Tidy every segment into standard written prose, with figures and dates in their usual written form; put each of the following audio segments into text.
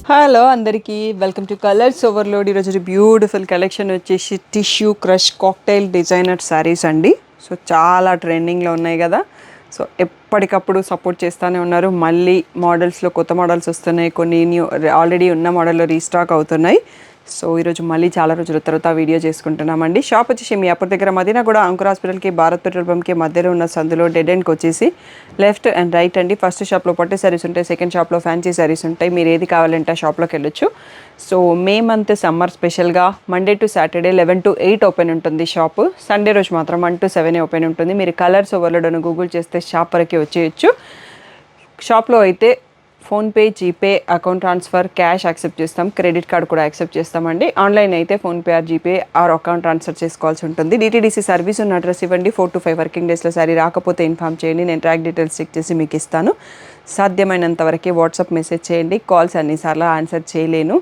Hello అందరికీ welcome to colours overload. ఈరోజు beautiful collection వచ్చేసి tissue crush cocktail designer saris అండి. సో చాలా ట్రెండింగ్లో ఉన్నాయి కదా. సో ఎప్పటికప్పుడు సపోర్ట్ చేస్తూనే ఉన్నారు. మళ్ళీ మోడల్స్లో కొత్త మోడల్స్ వస్తున్నాయి, కొన్ని న్యూ ఆల్రెడీ ఉన్న మోడల్లో రీస్టాక్ అవుతున్నాయి. సో ఈరోజు మళ్ళీ చాలా రోజుల తర్వాత వీడియో చేసుకుంటున్నామండి. షాప్ వచ్చేసి మీ అప్పటి దగ్గర మదీనా కూడా అంకుర్ హాస్పిటల్కి భారత్ పెట్రోల్ బంక్కి మధ్యలో ఉన్న సందులో డెడ్ ఎండ్కి వచ్చేసి లెఫ్ట్ అండ్ రైట్ అండి. ఫస్ట్ షాప్లో పట్టు శారీస్ ఉంటాయి, సెకండ్ షాప్లో ఫ్యాన్సీ శారీస్ ఉంటాయి. మీరు ఏది కావాలంటే ఆ షాప్లోకి వెళ్ళొచ్చు. సో మే మంత్ సమ్మర్ స్పెషల్గా Monday to Saturday 11 to 8 open ఉంటుంది షాపు. సండే రోజు మాత్రం 1 to 7 ఓపెన్ ఉంటుంది. మీరు కలర్స్ ఓవర్లోడ్ అని గూగుల్ చేస్తే షాప్ వరకు వచ్చేయచ్చు. షాప్లో అయితే PhonePe, GPay, account transfer, cash accept చేస్తాం, క్రెడిట్ కార్డ్ కూడా యాక్సెప్ట్ చేస్తామండి. ఆన్లైన్ అయితే PhonePe are GPay are account transfer చేసుకోవాల్సి ఉంటుంది. డిటీడీసీ సర్వీస్ ఉన్న అడ్రస్ ఇవ్వండి. 4 to 5 వర్కింగ్ డేస్లో సారీ రాకపోతే ఇన్ఫామ్ చేయండి. నేను ట్రాక్ డీటెయిల్స్ చెక్ చేసి మీకు ఇస్తాను. సాధ్యమైనంత వరకే వాట్సాప్ మెసేజ్ చేయండి. కాల్స్ అన్నిసార్లు ఆన్సర్ చేయలేను.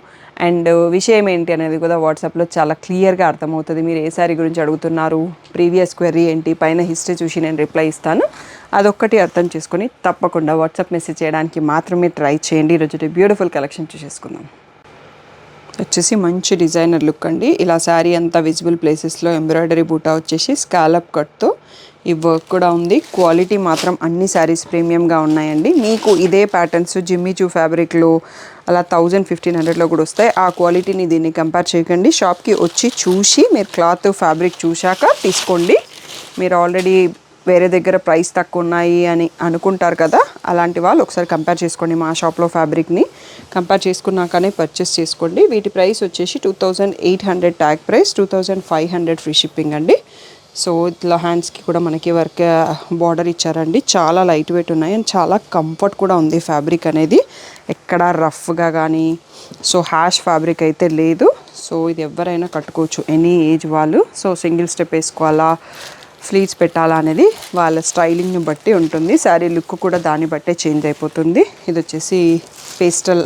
అండ్ విషయం ఏంటి అనేది కూడా వాట్సాప్లో చాలా క్లియర్గా అర్థమవుతుంది. మీరు ఏ సారీ గురించి అడుగుతున్నారు, ప్రీవియస్ క్వెరీ ఏంటి, పైన హిస్టరీ చూసి నేను రిప్లై ఇస్తాను. అదొక్కటి అర్థం చేసుకొని తప్పకుండా వాట్సాప్ మెసేజ్ చేయడానికి మాత్రమే ట్రై చేయండి. ఈరోజు బ్యూటిఫుల్ కలెక్షన్ చూసేసుకుందాం. వచ్చేసి మంచి డిజైనర్ లుక్ అండి. ఇలా శారీ అంతా విజిబుల్ ప్లేసెస్లో ఎంబ్రాయిడరీ బూటా వచ్చేసి స్కాలప్ కట్తో ఈ వర్క్ కూడా ఉంది. క్వాలిటీ మాత్రం అన్ని శారీస్ ప్రీమియంగా ఉన్నాయండి. మీకు ఇదే ప్యాటర్న్స్ జిమ్మిచూ ఫ్యాబ్రిక్లో అలా 1000-1500లో కూడా వస్తాయి. ఆ క్వాలిటీని దీన్ని కంపేర్ చేయకండి. షాప్కి వచ్చి చూసి మీరు క్లాత్ ఫ్యాబ్రిక్ చూశాక తీసుకోండి. మీరు ఆల్రెడీ వేరే దగ్గర ప్రైస్ తక్కువ ఉన్నాయి అని అనుకుంటారు కదా, అలాంటి వాళ్ళు ఒకసారి కంపేర్ చేసుకోండి. మా షాప్లో ఫ్యాబ్రిక్ని కంపేర్ చేసుకున్నాకనే పర్చేస్ చేసుకోండి. వీటి ప్రైస్ వచ్చేసి 2800 ట్యాగ్ ప్రైస్, 2500 ఫ్రీ షిప్పింగ్ అండి. సో ఇట్లా హ్యాండ్స్కి కూడా మనకి వర్క్ బార్డర్ ఇచ్చారండి. చాలా లైట్ వెయిట్ ఉన్నాయి అండ్ చాలా కంఫర్ట్ కూడా ఉంది. ఫ్యాబ్రిక్ అనేది ఎక్కడ రఫ్గా కానీ సో హ్యాష్ ఫ్యాబ్రిక్ అయితే లేదు. సో ఇది ఎవరైనా కట్టుకోవచ్చు, ఎనీ ఏజ్ వాళ్ళు. సో సింగిల్ స్టెప్ వేసుకోవాలా, ఫ్లీట్స్ పెట్టాలా అనేది వాళ్ళ స్టైలింగ్ని బట్టి ఉంటుంది. శారీ లుక్ కూడా దాన్ని బట్టే చేంజ్ అయిపోతుంది. ఇది వచ్చేసి పేస్టల్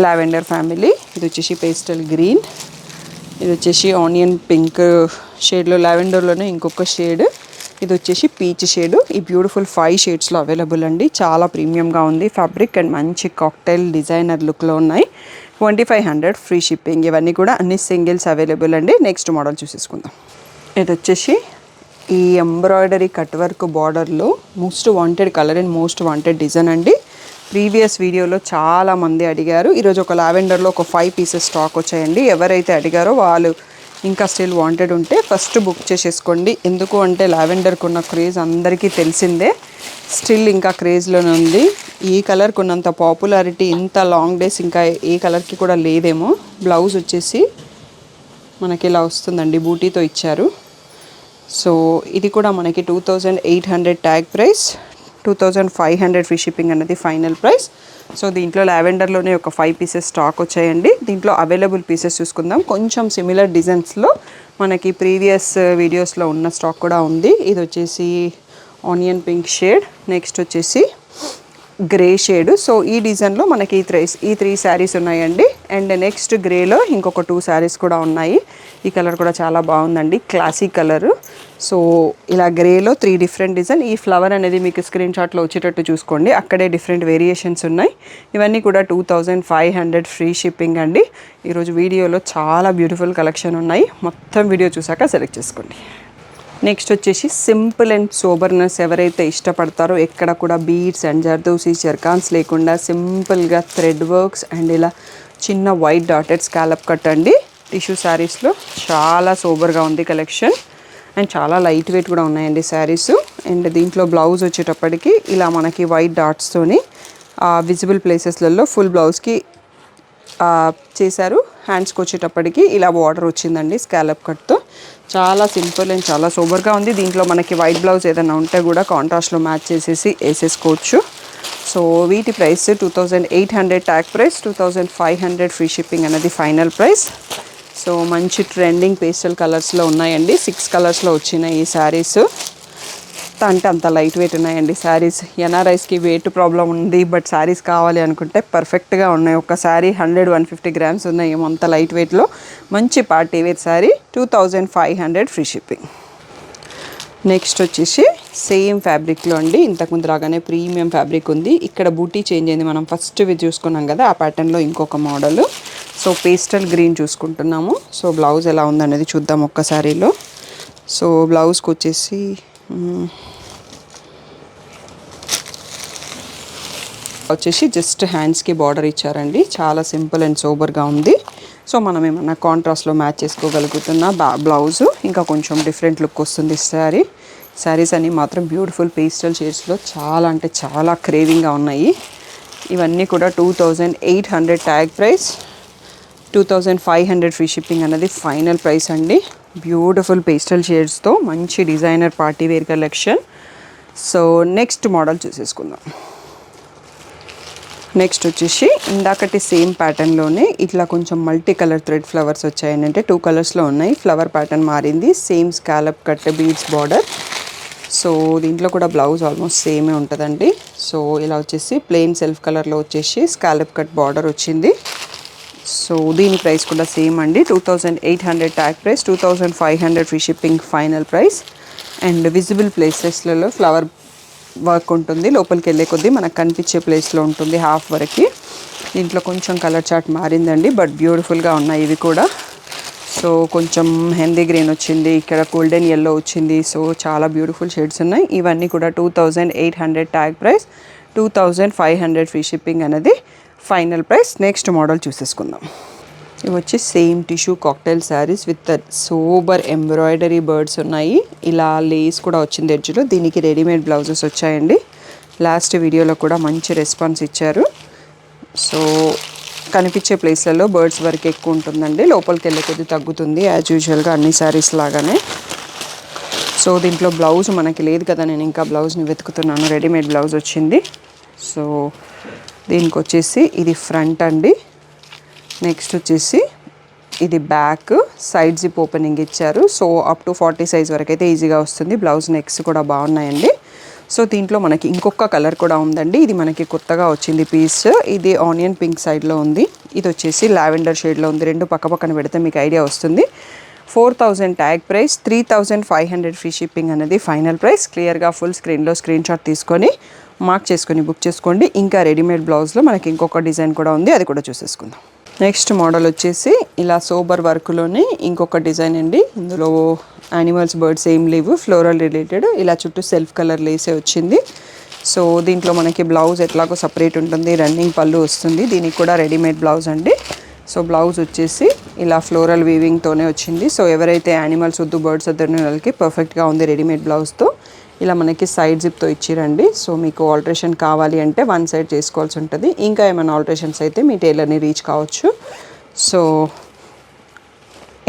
లావెండర్ ఫ్యామిలీ, ఇది వచ్చేసి పేస్టల్ గ్రీన్, ఇది వచ్చేసి ఆనియన్ పింక్ షేడ్లో లావెండర్లోనే ఇంకొక షేడ్, ఇది వచ్చేసి పీచ్ షేడ్. ఈ బ్యూటిఫుల్ 5 షేడ్స్లో అవైలబుల్ అండి. చాలా ప్రీమియంగా ఉంది ఫ్యాబ్రిక్ అండ్ మంచి కాక్టైల్ డిజైనర్ లుక్లో ఉన్నాయి. 2500 ఫ్రీ షిప్పింగ్. ఇవన్నీ కూడా అన్ని సింగిల్స్ అవైలబుల్ అండి. నెక్స్ట్ మోడల్ చూసేసుకుందాం. ఇది వచ్చేసి ఈ ఎంబ్రాయిడరీ కట్ వర్క్ బార్డర్లో most wanted colour and most wanted design అండి. ప్రీవియస్ వీడియోలో చాలామంది అడిగారు. ఈరోజు ఒక లావెండర్లో ఒక 5 పీసెస్ స్టాక్ వచ్చాయండి. ఎవరైతే అడిగారో వాళ్ళు ఇంకా స్టిల్ వాంటెడ్ ఉంటే ఫస్ట్ బుక్ చేసేసుకోండి. ఎందుకు అంటే లావెండర్కి ఉన్న క్రేజ్ అందరికీ తెలిసిందే, స్టిల్ ఇంకా క్రేజ్లోనే ఉంది. ఈ కలర్కి ఉన్నంత పాపులారిటీ ఇంత లాంగ్ డేస్ ఇంకా ఏ కలర్కి కూడా లేదేమో. బ్లౌజ్ వచ్చేసి మనకి ఇలా వస్తుందండి, బూటీతో ఇచ్చారు. సో ఇది కూడా మనకి 2800 ట్యాగ్ ప్రైస్, 2500 ఫ్రీ షిప్పింగ్ అన్నది ఫైనల్ ప్రైస్. సో దీంట్లో లావెండర్లోనే ఒక 5 పీసెస్ స్టాక్ వచ్చాయండి. దీంట్లో అవైలబుల్ పీసెస్ చూసుకుందాం. కొంచెం సిమిలర్ డిజైన్స్లో మనకి ప్రీవియస్ వీడియోస్లో ఉన్న స్టాక్ కూడా ఉంది. ఇది వచ్చేసి ఆనియన్ పింక్ షేడ్, నెక్స్ట్ వచ్చేసి గ్రే షేడ్. సో ఈ డిజైన్లో మనకి ఈ 3 శారీస్ ఉన్నాయండి. అండ్ నెక్స్ట్ గ్రేలో ఇంకొక 2 శారీస్ కూడా ఉన్నాయి. ఈ కలర్ కూడా చాలా బాగుందండి, క్లాసిక్ కలరు. సో ఇలా గ్రేలో 3 డిఫరెంట్ డిజైన్. ఈ ఫ్లవర్ అనేది మీకు స్క్రీన్ షాట్లో వచ్చేటట్టు చూసుకోండి, అక్కడే డిఫరెంట్ వేరియేషన్స్ ఉన్నాయి. ఇవన్నీ కూడా 2500 ఫ్రీ షిప్పింగ్ అండి. ఈరోజు వీడియోలో చాలా బ్యూటిఫుల్ కలెక్షన్ ఉన్నాయి. మొత్తం వీడియో చూసాక సెలెక్ట్ చేసుకోండి. నెక్స్ట్ వచ్చేసి సింపుల్ అండ్ సోబర్నెస్ ఎవరైతే ఇష్టపడతారో, ఎక్కడ కూడా బీడ్స్ అండ్ జర్దోసి జర్కాన్స్ లేకుండా సింపుల్గా థ్రెడ్ వర్క్స్ అండ్ ఇలా చిన్న వైట్ డాటెడ్ స్కాలప్ కట్ అండి. టిష్యూ శారీస్లో చాలా సోబర్గా ఉంది కలెక్షన్ అండ్ చాలా లైట్ వెయిట్ కూడా ఉన్నాయండి శారీస్. అండ్ దీంట్లో బ్లౌజ్ వచ్చేటప్పటికి ఇలా మనకి వైట్ డాట్స్తోని విజిబుల్ ప్లేసెస్లలో ఫుల్ బ్లౌజ్కి చేశారు. హ్యాండ్స్కి వచ్చేటప్పటికి ఇలా బార్డర్ వచ్చిందండి స్కాలప్ కట్తో. చాలా సింపుల్ అండ్ చాలా సూపర్గా ఉంది. దీంట్లో మనకి వైట్ బ్లౌజ్ ఏదైనా ఉంటే కూడా కాంట్రాస్ట్లో మ్యాచ్ చేసేసి వేసేసుకోవచ్చు. సో వీటి price 2800 tag price, 2500 free shipping అనేది ఫైనల్ ప్రైస్. సో మంచి ట్రెండింగ్ పేస్టల్ కలర్స్లో ఉన్నాయండి. 6 కలర్స్లో వచ్చినాయి ఈ శారీస్. అంటే అంత లైట్ వెయిట్ ఉన్నాయండి శారీస్. ఎన్ఆర్ఐస్కి వెయిట్ ప్రాబ్లం ఉంది, బట్ శారీస్ కావాలి అనుకుంటే పర్ఫెక్ట్గా ఉన్నాయి. ఒక శారీ 100-150 గ్రామ్స్ ఉన్నాయి. ఏమంత లైట్ వెయిట్లో మంచి party wear sari, 2500 free shipping. Next వచ్చేసి సేమ్ ఫ్యాబ్రిక్లో అండి, ఇంతకుముందు రాగానే ప్రీమియం ఫ్యాబ్రిక్ ఉంది. ఇక్కడ బూటీ చేంజ్ అయింది, మనం ఫస్ట్ చూసుకున్నాం కదా ఆ ప్యాటర్న్లో ఇంకొక మోడల్. సో పేస్టల్ గ్రీన్ చూసుకుంటున్నాము. సో బ్లౌజ్ ఎలా ఉందనేది చూద్దాం ఒక్కసారిలో. సో బ్లౌజ్కి వచ్చేసి జస్ట్ హ్యాండ్స్కి బార్డర్ ఇచ్చారండి. చాలా సింపుల్ అండ్ సోబర్గా ఉంది. సో మనం ఏమన్నా కాంట్రాస్ట్లో మ్యాచ్ చేసుకోగలుగుతున్న బ్లౌజు ఇంకా కొంచెం డిఫరెంట్ లుక్ వస్తుంది శారీస్ అన్నీ మాత్రం బ్యూటిఫుల్ పేస్టల్ షేడ్స్లో చాలా అంటే చాలా క్రేవింగ్గా ఉన్నాయి. ఇవన్నీ కూడా 2800 ట్యాగ్ ప్రైస్, 2500 ఫ్రీ షిప్పింగ్ అన్నది ఫైనల్ ప్రైస్ అండి. బ్యూటిఫుల్ పేస్టల్ షేడ్స్తో మంచి designer party wear collection. So next model చూసేసుకుందాం. నెక్స్ట్ వచ్చేసి ఇందాకటి సేమ్ ప్యాటర్న్లోనే ఇట్లా కొంచెం మల్టీ కలర్ థ్రెడ్ ఫ్లవర్స్ వచ్చాయండి. అంటే 2 కలర్స్లో ఉన్నాయి. ఫ్లవర్ ప్యాటర్న్ మారింది. Same scallop cut beads border. So దీంట్లో కూడా బ్లౌజ్ ఆల్మోస్ట్ సేమే ఉంటుందండి. సో ఇలా వచ్చేసి ప్లెయిన్ సెల్ఫ్ కలర్లో వచ్చేసి స్కాలప్ కట్ బార్డర్ వచ్చింది. సో దీని ప్రైస్ కూడా సేమ్ అండి. 2800 tag price, 2500 free shipping final price. And visible ప్లేసెస్లలో ఫ్లవర్ వర్క్ ఉంటుంది. లోపలికి వెళ్ళే కొద్దీ మనకు కనిపించే ప్లేస్లో ఉంటుంది హాఫ్ వరకు. దీంట్లో కొంచెం కలర్ చార్ట్ మారిందండి, బట్ బ్యూటిఫుల్గా ఉన్నాయి ఇవి కూడా. సో కొంచెం హెందీ గ్రీన్ వచ్చింది, ఇక్కడ గోల్డెన్ ఎల్లో వచ్చింది. సో చాలా బ్యూటిఫుల్ షేడ్స్ ఉన్నాయి. ఇవన్నీ కూడా 2800 ట్యాగ్ ప్రైస్, 2500 ఫ్రీ షిప్పింగ్ అనేది ఫైనల్ ప్రైస్. నెక్స్ట్ మోడల్ చూసేసుకుందాం. ఇవి వచ్చి same tissue cocktail saris with sober embroidery birds ఉన్నాయి. ఇలా లేస్ కూడా వచ్చింది ఎడ్జ్లో. దీనికి రెడీమేడ్ బ్లౌజెస్ వచ్చాయండి. లాస్ట్ వీడియోలో కూడా మంచి రెస్పాన్స్ ఇచ్చారు. సో కనిపించే ప్లేస్లలో బర్డ్స్ వర్క్ ఎక్కువ ఉంటుందండి, లోపలికి వెళ్ళే కొద్ది తగ్గుతుంది యాజ్ యూజువల్గా అన్ని శారీస్ లాగానే. సో దీంట్లో బ్లౌజ్ మనకి లేదు కదా, నేను ఇంకా బ్లౌజ్ని వెతుకుతున్నాను. రెడీమేడ్ బ్లౌజ్ వచ్చింది. సో దీనికి వచ్చేసి ఇది ఫ్రంట్ అండి. నెక్స్ట్ వచ్చేసి ఇది బ్యాక్, సైడ్ జిప్ ఓపెనింగ్ ఇచ్చారు. సో అప్ టు 40 సైజ్ వరకు అయితే ఈజీగా వస్తుంది. బ్లౌజ్ నెక్స్ కూడా బాగున్నాయండి. సో దీంట్లో మనకి ఇంకొక కలర్ కూడా ఉందండి. ఇది మనకి కొత్తగా వచ్చింది పీస్. ఇది ఆనియన్ పింక్ సైడ్లో ఉంది. ఇది వచ్చేసి లావెండర్ షేడ్లో ఉంది. రెండు పక్క పక్కన పెడితే మీకు ఐడియా వస్తుంది. 4000 ట్యాగ్ ప్రైస్, 3500 ఫ్రీ షిప్పింగ్ అనేది ఫైనల్ ప్రైస్. క్లియర్గా ఫుల్ స్క్రీన్లో స్క్రీన్ షాట్ తీసుకొని మార్క్ చేసుకొని బుక్ చేసుకోండి. ఇంకా రెడీమేడ్ బ్లౌజ్లో మనకి ఇంకొక డిజైన్ కూడా ఉంది, అది కూడా చూసేసుకుందాం. నెక్స్ట్ మోడల్ వచ్చేసి ఇలా సోబర్ వర్క్లోనే ఇంకొక డిజైన్ అండి. ఇందులో యానిమల్స్ బర్డ్స్ ఏం లేవు, ఫ్లోరల్ రిలేటెడ్. ఇలా చుట్టూ సెల్ఫ్ కలర్ లేసే వచ్చింది. సో దీంట్లో మనకి బ్లౌజ్ ఎట్లాగో సపరేట్ ఉంటుంది, రన్నింగ్ పళ్ళు వస్తుంది. దీనికి కూడా రెడీమేడ్ బ్లౌజ్ అండి. సో బ్లౌజ్ వచ్చేసి ఇలా ఫ్లోరల్ వీవింగ్తోనే వచ్చింది. సో ఎవరైతే యానిమల్స్ వద్దు బర్డ్స్ వద్దని వాళ్ళకి పర్ఫెక్ట్గా ఉంది రెడీమేడ్ బ్లౌజ్తో. ఇలా మనకి సైడ్ జిప్తో ఇచ్చిరండి. సో మీకు ఆల్టరేషన్ కావాలి అంటే వన్ సైడ్ చేసుకోవాల్సి ఉంటుంది. ఇంకా ఏమైనా ఆల్టరేషన్స్ అయితే మీ టైలర్ని రీచ్ కావచ్చు. సో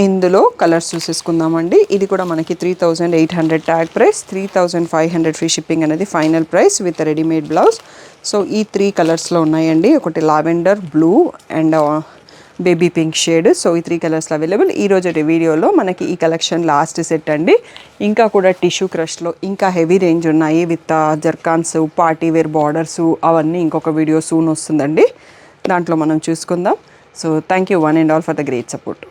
ఇందులో కలర్స్ చూసేసుకుందామండి. ఇది కూడా మనకి 3800 ట్యాగ్ ప్రైస్, 3500 ఫ్రీ షిప్పింగ్ అనేది final price with readymade blouse. So ఈ 3 కలర్స్లో ఉన్నాయండి. ఒకటి lavender, blue and baby pink shade. So ఈ 3 కలర్స్లో అవైలబుల్. ఈరోజు వీడియోలో మనకి ఈ కలెక్షన్ లాస్ట్ సెట్ అండి. ఇంకా కూడా టిష్యూ క్రష్లో ఇంకా హెవీ రేంజ్ ఉన్నాయి విత్ జర్కాన్స్, పార్టీ వేర్ బార్డర్స్, అవన్నీ ఇంకొక వీడియో సూన్ వస్తుందండి. దాంట్లో మనం చూసుకుందాం. So thank you one and all for the great support.